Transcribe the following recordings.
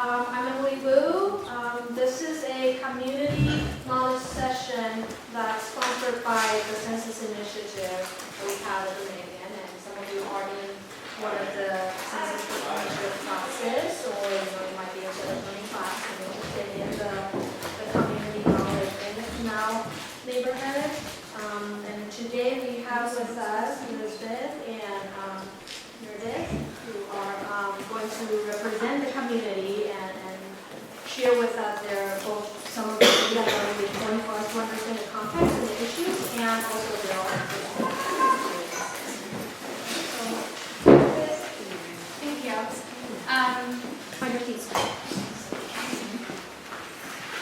I'm Emily Wu. This is a community knowledge session that's sponsored by the Census initiative that we have at Dominican, and some of you are in one of the Census initiative classes, or you might be in the learning class and interested in the community knowledge in the Canal neighborhood. And today we have with us Lizbeth and Meredith, who are going to represent the community and share with us some of the data that will be important for us to understand the context and the issues, and also their own experiences. Thank you.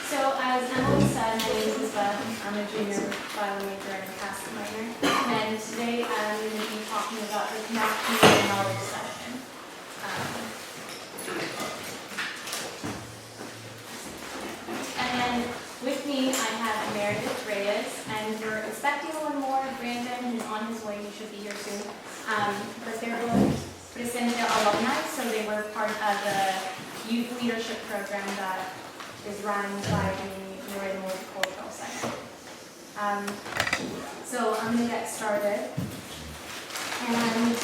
So as Emily said, my name is Lizbeth. I'm a junior bio major and a cast minor. And today I'm going to be talking about the Canal Community Knowledge session. And then with me I have Meredith Reyes, and we're expecting one more, Brandon, who's on his way. He should be here soon. But they're both Presente alumni, so they were part of the youth leadership program that is run by the Marin Cultural Center. So I'm going to get started. And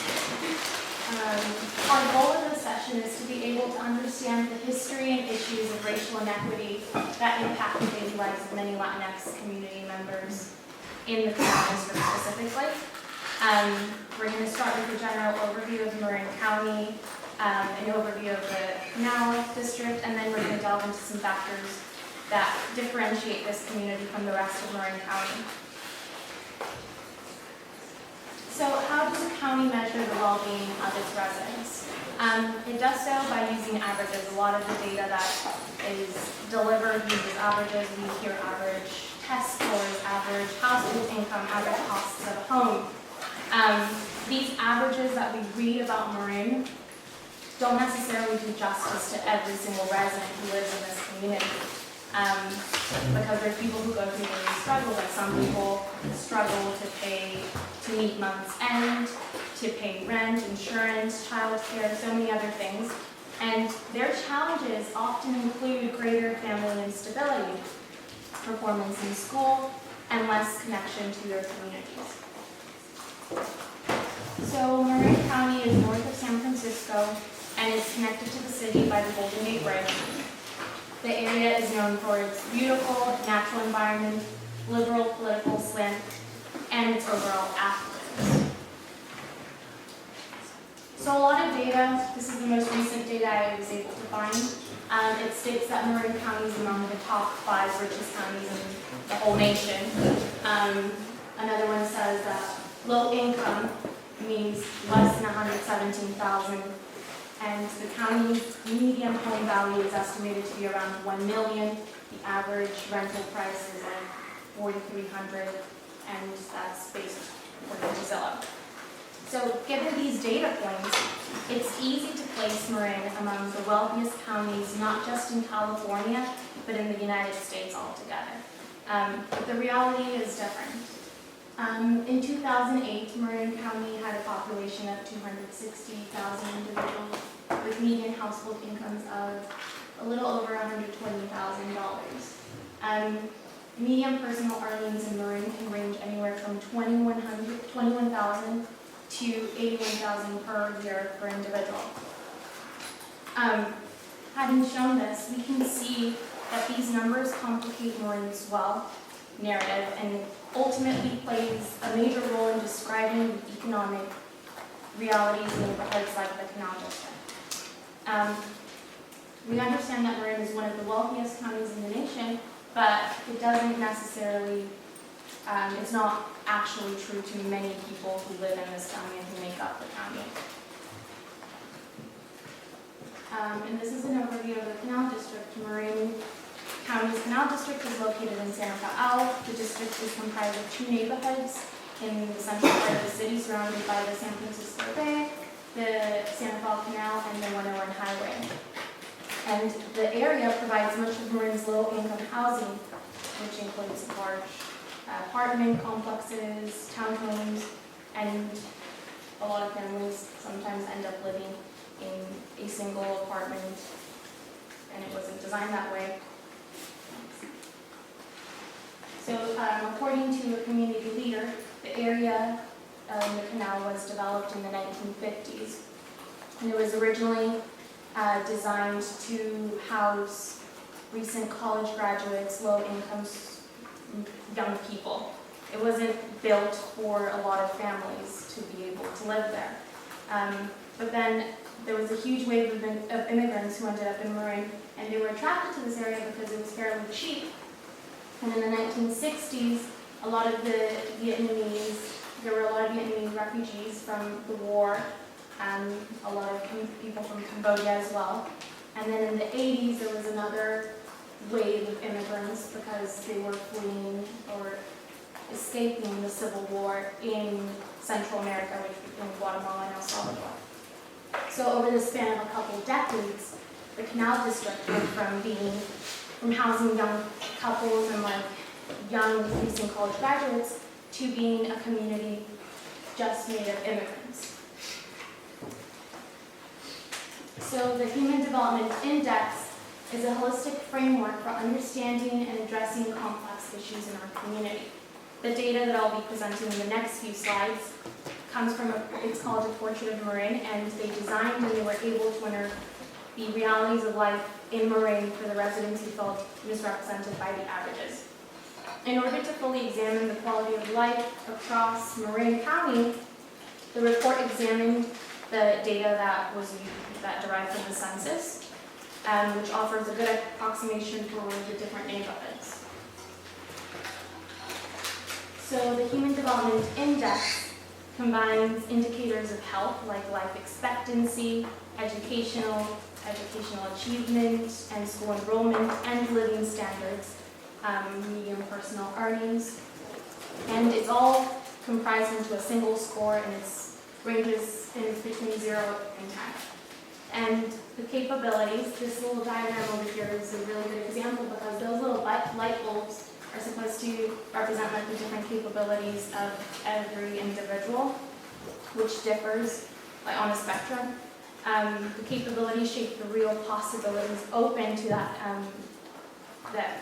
our goal of the session is to be able to understand the history and issues of racial inequity that impact the daily lives of many Latinx community members in the Canal District specifically. We're going to start with a general overview of Marin County, an overview of the Canal District, and then we're going to delve into some factors that differentiate this community from the rest of Marin County. So how does the county measure the well-being of its residents? It does so by using averages. A lot of the data that is delivered uses averages. We hear average test scores, average household income, average costs of a home. These averages that we read about Marin don't necessarily do justice to every single resident who lives in this community. Because there's people who go through daily struggle, like some people struggle to meet month's end, to pay rent, insurance, childcare, so many other things. And their challenges often include greater family instability, performance in school, and less connection to their communities. So Marin County is north of San Francisco and is connected to the city by the Golden Gate Bridge. The area is known for its beautiful natural environment, liberal political slant, and its overall affluence. So a lot of data, this is the most recent data I was able to find. It states that Marin County is among the top 5 richest counties in the whole nation. Another one says that low income means less than $117,000. And the county's median home value is estimated to be around $1 million. The average rental price is at $4,300, and that's based according to Zillow. So given these data points, it's easy to place Marin among the wealthiest counties, not just in California, but in the United States altogether. But the reality is different. In 2008, Marin County had a population of 260,000 individuals with median household incomes of a little over $120,000. Median personal earnings in Marin can range anywhere from $21,000 to $81,000 per year per individual. Having shown this, we can see that these numbers complicate Marin's wealth narrative and ultimately plays a major role in describing the economic realities in neighborhoods like the Canal District. We understand that Marin is one of the wealthiest counties in the nation, but it doesn't necessarily, it's not actually true to many people who live in this county and who make up the county. And this is an overview of the Canal District. Marin County's Canal District is located in San Rafael. The district is comprised of 2 neighborhoods in the central part of the city, surrounded by the San Francisco Bay, the San Rafael Canal, and the 101 Highway. And the area provides much of Marin's low-income housing, which includes large apartment complexes, townhomes, and a lot of families sometimes end up living in a single apartment and it wasn't designed that way. So according to a community leader, the area of the canal was developed in the 1950s. And it was originally designed to house recent college graduates, low-income young people. It wasn't built for a lot of families to be able to live there. But then there was a huge wave of immigrants who ended up in Marin, and they were attracted to this area because it was fairly cheap. And in the 1960s, there were a lot of Vietnamese refugees from the war, and a lot of people from Cambodia as well. And then in the 80s, there was another wave of immigrants because they were fleeing or escaping the Civil War in Central America, in Guatemala and El Salvador. So over the span of a couple of decades, the Canal District went from housing young couples and young recent college graduates to being a community just made of immigrants. So the Human Development Index is a holistic framework for understanding and addressing complex issues in our community. The data that I'll be presenting in the next few slides comes from it's called A Portrait of Marin, and they designed and they were able to unearth the realities of life in Marin for the residents who felt misrepresented by the averages. In order to fully examine the quality of life across Marin County, the report examined the data that derived from the census, which offers a good approximation for the different neighborhoods. So the Human Development Index combines indicators of health like life expectancy, educational achievement, and school enrollment, and living standards, median personal earnings. And it's all comprised into a single score, and it ranges between 0 and 10. And the capabilities, this little diagram over here is a really good example because those little light bulbs are supposed to represent the different capabilities of every individual, which differs on a spectrum. The capabilities shape the real possibilities open to that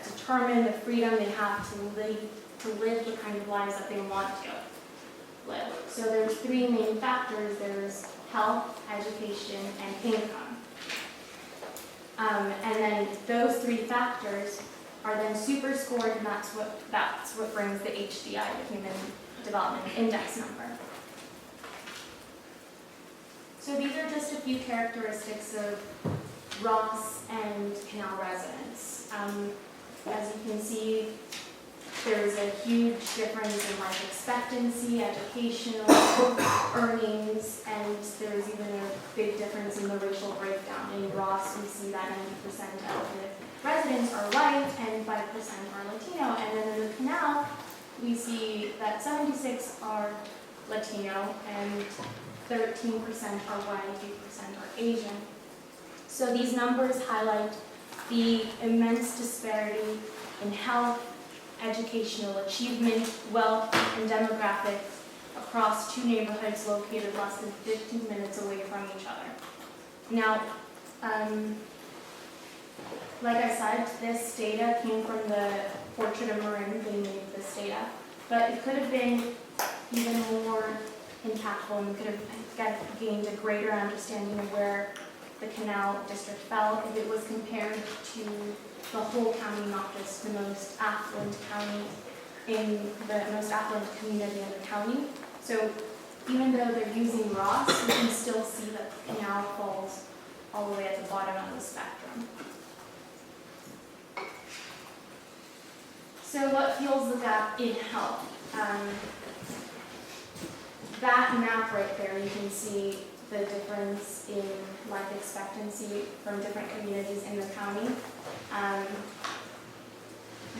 determine the freedom they have to live the kind of lives that they want to live. So there's three main factors. There's health, education, and income. And then those three factors are then super scored, and that's what brings the HDI, the Human Development Index number. So these are just a few characteristics of Ross and Canal residents. As you can see, there's a huge difference in life expectancy, educational earnings, and there's even a big difference in the racial breakdown. In Ross, we see that 90% of the residents are white and 5% are Latino, and then in the Canal, we see that 76% are Latino and 13% are white, 8% are Asian. So these numbers highlight the immense disparity in health, educational achievement, wealth, and demographics across two neighborhoods located less than 15 minutes away from each other. Now, like I said, this data came from the Portrait of Marin. They made this data, but it could have been even more impactful, and we could have gained a greater understanding of where the Canal District fell if it was compared to the whole county, not just the most affluent county in the most affluent community in the county. So even though they're using Ross, you can still see that the Canal falls all the way at the bottom of the spectrum. So what fuels the gap in health? That map right there, you can see the difference in life expectancy from different communities in the county. I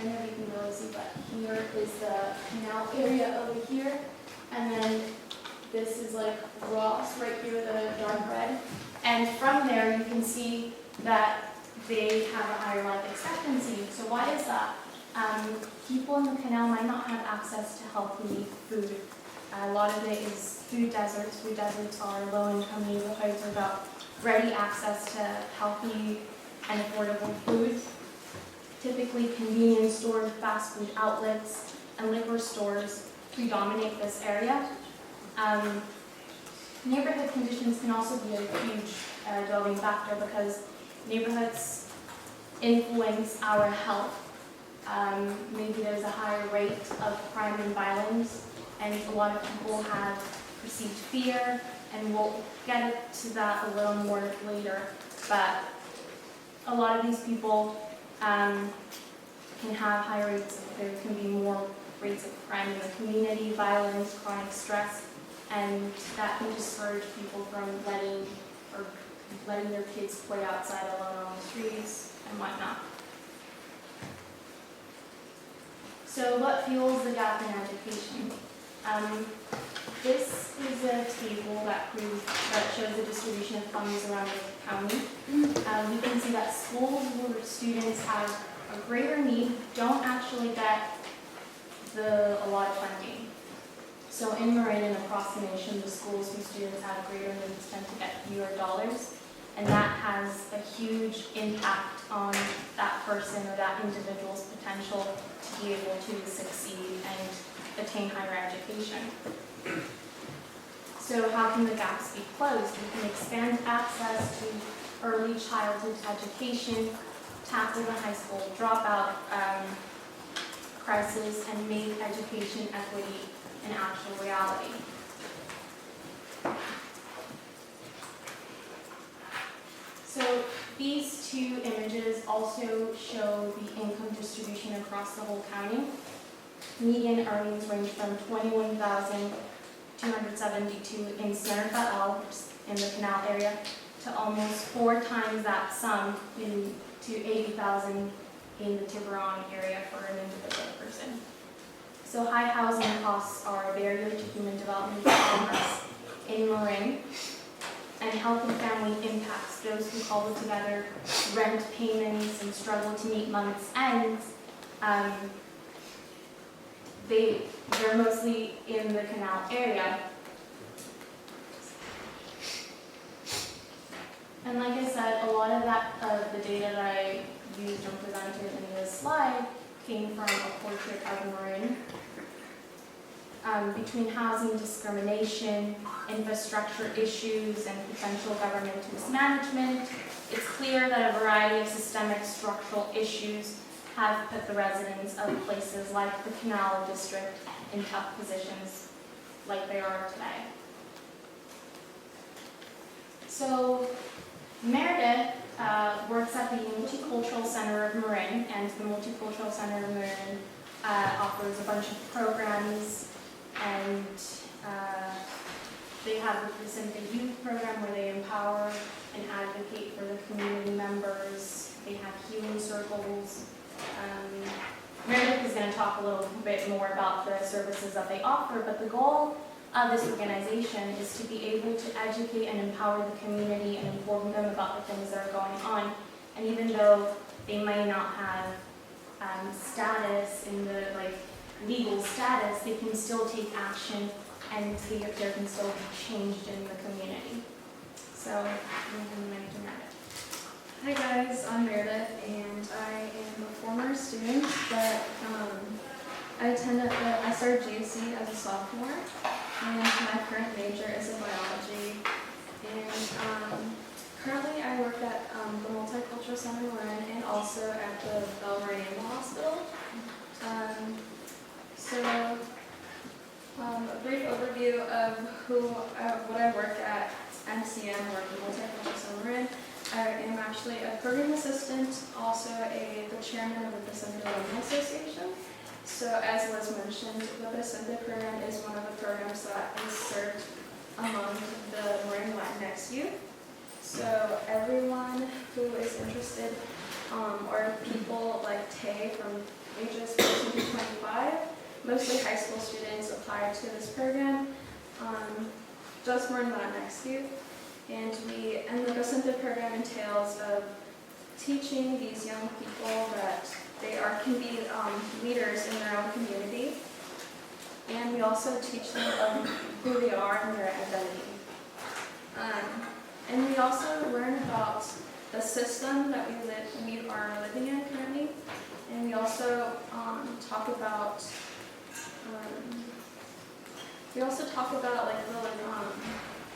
don't know if you can really see, but here is the Canal area over here, and then this is like Ross right here, the dark red. And from there, you can see that they have a higher life expectancy. So why is that? People in the Canal might not have access to healthy food. A lot of it is food deserts. Food deserts are low-income neighborhoods without ready access to healthy and affordable food. Typically, convenience stores, fast food outlets, and liquor stores predominate this area. Neighborhood conditions can also be a huge driving factor because neighborhoods influence our health. Maybe there's a higher rate of crime and violence, and a lot of people have perceived fear, and we'll get to that a little more later. But a lot of these people can have high rates, there can be more rates of crime in the community, violence, chronic stress, and that can discourage people from letting their kids play outside alone on the streets and whatnot. So what fuels the gap in education? This is a table that shows the distribution of funds around the county. We can see that schools where students have a greater need don't actually get a lot of funding. So in Marin and across the nation, the schools whose students have greater needs tend to get fewer dollars, and that has a huge impact on that person or that individual's potential to be able to succeed and attain higher education. So how can the gaps be closed? We can expand access to early childhood education, tackle the high school dropout crisis, and make education equity an actual reality. So these two images also show the income distribution across the whole county. Median earnings range from $21,272 in San Rafael, in the Canal area, to almost 4 times that sum to $80,000 in the Tiburon area for an individual person. So high housing costs are a barrier to human development and commerce in Marin, and health and family impacts those who cobble together rent payments and struggle to meet month's ends. They're mostly in the Canal area. And like I said, a lot of the data that I used and presented in this slide came from a portrait of Marin. Between housing discrimination, infrastructure issues, and potential government mismanagement, it's clear that a variety of systemic structural issues have put the residents of places like the Canal District in tough positions like they are today. So Meredith works at the Multicultural Center of Marin, and the Multicultural Center of Marin offers a bunch of programs, and they have the Presente youth program where they empower and advocate for the community members. They have healing circles. Meredith is going to talk a little bit more about the services that they offer, but the goal of this organization is to be able to educate and empower the community and inform them about the things that are going on. And even though they may not have status in the legal status, they can still take action and see if there can still be changed in the community. So I'm going to invite Meredith. Hi guys, I'm Meredith, and I am a former student, but I started GUC as a sophomore, and my current major is in biology. And currently I work at the Multicultural Center Marin and also at the Bell Marin Hospital. A brief overview of what I work at MCM, or the Multicultural Center Marin. I am actually a program assistant, also the chairman of the Presente Alumni Association. So as Liz mentioned, the Presente program is one of the programs that is served among the Marin Latinx youth. So everyone who is interested, or people like Tay from ages 14 to 25, mostly high school students apply to this program, just Marin Latinx youth. And the Presente program entails of teaching these young people that they can be leaders in their own community. And we also teach them of who they are and their identity. And we also learn about the system that we are living in currently, and we also talk about like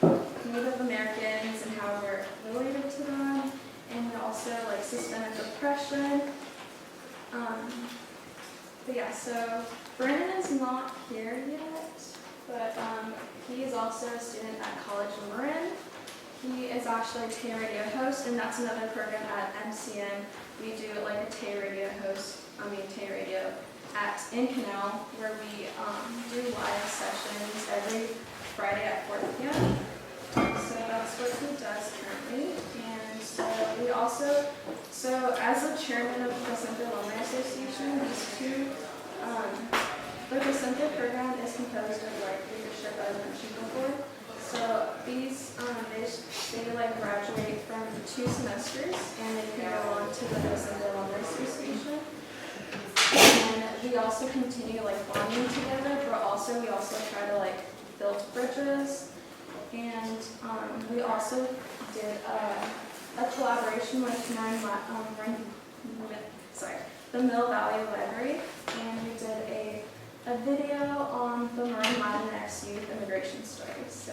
the Native Americans and how we're related to them, and also like systemic oppression. But yeah, so Brandon is not here yet, but he is also a student at College of Marin. He is actually a Tay Radio host, and that's another program at MCN. We do like a Tay Radio in Canal, where we do live sessions every Friday at 4 p.m. So that's what he does currently. And so we also, as the chairman of the Presente Alumni Association, these two, the Presente program is composed of like leadership, as I mentioned before. So these, they like graduate from 2 semesters, and they can go on to the Presente Alumni Association. And we also continue like bonding together, but also we also try to like build bridges. And we also did a collaboration with the Mill Valley Library, and we did a video on the Marin Latinx youth immigration stories. So